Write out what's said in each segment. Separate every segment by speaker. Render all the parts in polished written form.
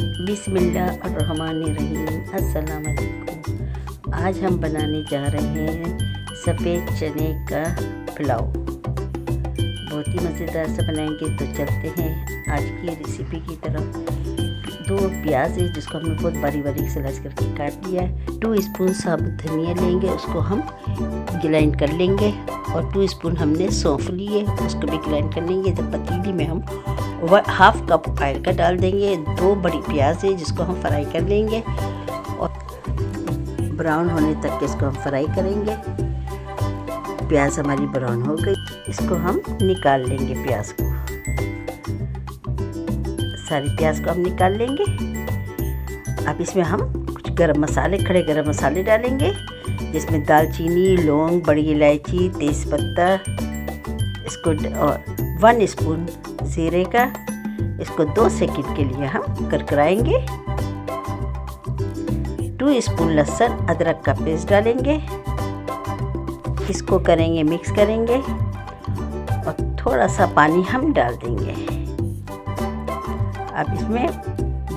Speaker 1: बिस्मिल्लाहिर्रहमानिर्रहीम। अस्सलाम वालेकुम। आज हम बनाने जा रहे हैं सफ़ेद चने का पुलाव। बहुत ही मज़ेदार से बनाएंगे। तो चलते हैं आज की रेसिपी की तरफ। 2 प्याज है जिसको हमने बहुत बारीक बारीक स्लाइस करके काट लिया है। 2 स्पून साबुत धनिया लेंगे, उसको हम ग्राइंड कर लेंगे। और 2 स्पून हमने सौंफ लिए, उसको भी ग्राइंड कर लेंगे। जब पतीली में हम 1/2 कप ऑयल का डाल देंगे। 2 बड़ी प्याज है जिसको हम फ्राई कर लेंगे और ब्राउन होने तक के इसको हम फ्राई करेंगे। प्याज हमारी ब्राउन हो गई, इसको हम निकाल लेंगे। प्याज को, सारी प्याज को हम निकाल लेंगे। अब इसमें हम कुछ गरम मसाले, खड़े गरम मसाले डालेंगे, जिसमें दालचीनी, लौंग, बड़ी इलायची, तेज़पत्ता, इसको और 1 स्पून जीरे का। इसको 2 सेकंड के लिए हम करकराएंगे। 2 स्पून लहसुन अदरक का पेस्ट डालेंगे, इसको करेंगे मिक्स करेंगे और थोड़ा सा पानी हम डाल देंगे। अब इसमें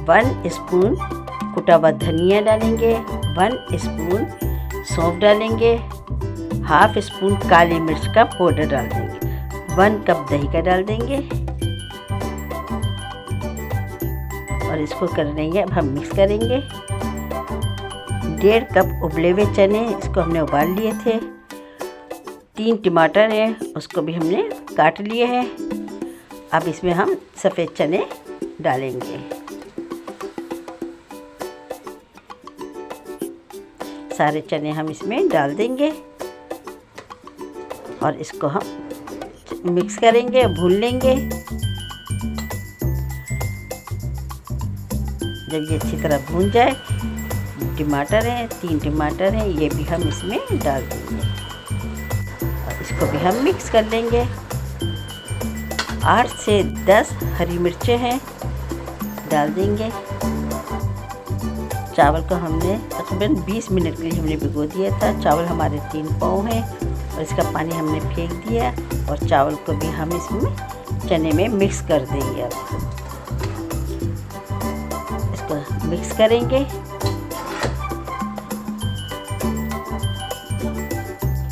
Speaker 1: 1 स्पून कुटा हुआ धनिया डालेंगे, 1 स्पून सौंफ डालेंगे, 1/2 स्पून काली मिर्च का पाउडर डाल देंगे, 1 कप दही का डाल देंगे और इसको कर लेंगे। अब हम मिक्स करेंगे। 1.5 कप उबले हुए चने, इसको हमने उबाल लिए थे। 3 टमाटर हैं, उसको भी हमने काट लिए हैं। अब इसमें हम सफ़ेद चने डालेंगे। सारे चने हम इसमें डाल देंगे और इसको हम मिक्स करेंगे, भून लेंगे। जब ये अच्छी तरह भून जाए, टमाटर हैं, 3 टमाटर हैं, ये भी हम इसमें डाल देंगे और इसको भी हम मिक्स कर लेंगे। 8 से 10 हरी मिर्चें हैं, डाल देंगे। चावल को हमने तकरीबन 20 मिनट के लिए हमने भिगो दिया था। चावल हमारे 3 पाव हैं और इसका पानी हमने फेंक दिया और चावल को भी हम इसमें चने में मिक्स कर देंगे। अब इसको मिक्स करेंगे।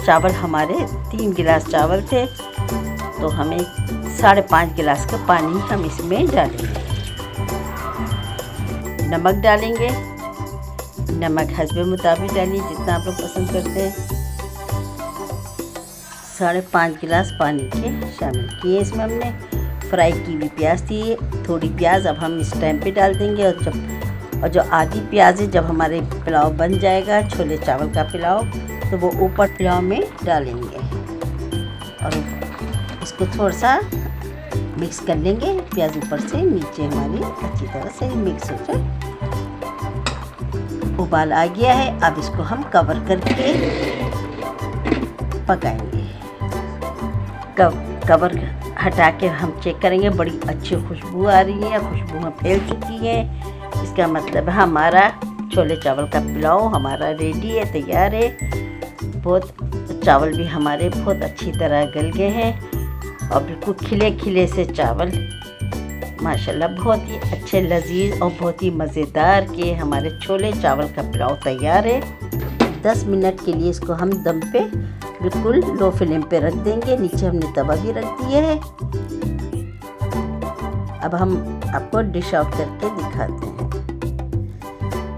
Speaker 1: चावल हमारे 3 गिलास चावल थे, तो हमें 5.5 गिलास का पानी हम इसमें डालेंगे। नमक डालेंगे, नमक हस्बे मुताबिक डालिए जितना आप लोग पसंद करते हैं। 5.5 गिलास पानी के शामिल किए। इसमें हमने फ्राई की हुई प्याज थी, थोड़ी प्याज अब हम इस टाइम पे डाल देंगे। और जो आधी प्याज है, जब हमारे पुलाव बन जाएगा, छोले चावल का पुलाव, तो वो ऊपर पुलाव में डालेंगे और इसको थोड़ा सा मिक्स कर लेंगे। प्याज ऊपर से नीचे हमारी अच्छी तरह से मिक्स हो जाए। उबाल आ गया है, अब इसको हम कवर करके पकाएंगे। कवर हटा के हम चेक करेंगे। बड़ी अच्छी खुशबू आ रही है, खुशबू फैल चुकी है। इसका मतलब है हमारा छोले चावल का पुलाव हमारा रेडी है, तैयार है। बहुत चावल भी हमारे बहुत अच्छी तरह गल गए हैं और बिल्कुल खिले खिले से चावल, माशाल्लाह बहुत ही अच्छे, लजीज और बहुत ही मज़ेदार के हमारे छोले चावल का पुलाव तैयार है। 10 मिनट के लिए इसको हम दम पे बिल्कुल लो फ्लेम पे रख देंगे। नीचे हमने तवा भी रख दिया है। अब हम आपको डिश आउट करके दिखाते हैं।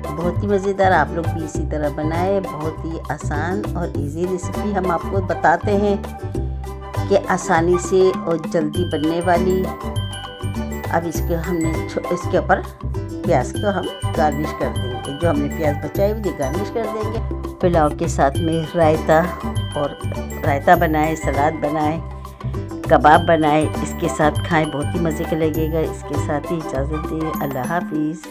Speaker 1: बहुत ही मज़ेदार, आप लोग भी इसी तरह बनाए। बहुत ही आसान और इजी रेसिपी हम आपको बताते हैं कि आसानी से और जल्दी बनने वाली। अब इसके हमने इसके ऊपर प्याज को हम गार्निश कर देंगे। जो हमने प्याज बचाई हुई गार्निश कर देंगे। पुलाव के साथ में रायता बनाए, सलाद बनाए, कबाब बनाए, इसके साथ खाएं, बहुत ही मज़े का लगेगा। इसके साथ ही इजाज़त दें। अल्लाह हाफिज़।